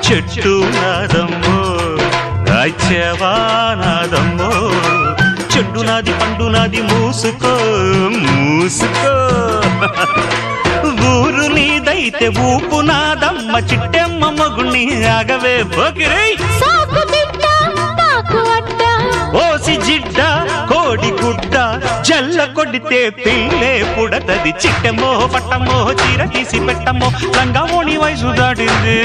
చెట్టు నాదమ్మో రాజ్యవా నాదమ్మో చెట్టు నాది పండు నాది మూసుకో మూసుకో ఊరు నీదైతే ఊపు నాదమ్మ చిట్టెమ్మ మగుణ్ణి ఆగవే బొగిరై ఓసి జిడ్డ కోడి గుడ్డ జల్ల కొడితే పిల్లే పుడతది చిట్టెమ్మో పట్టమ్మో చీర తీసి పెట్టమ్మో రంగమోణి వయసు దాటింది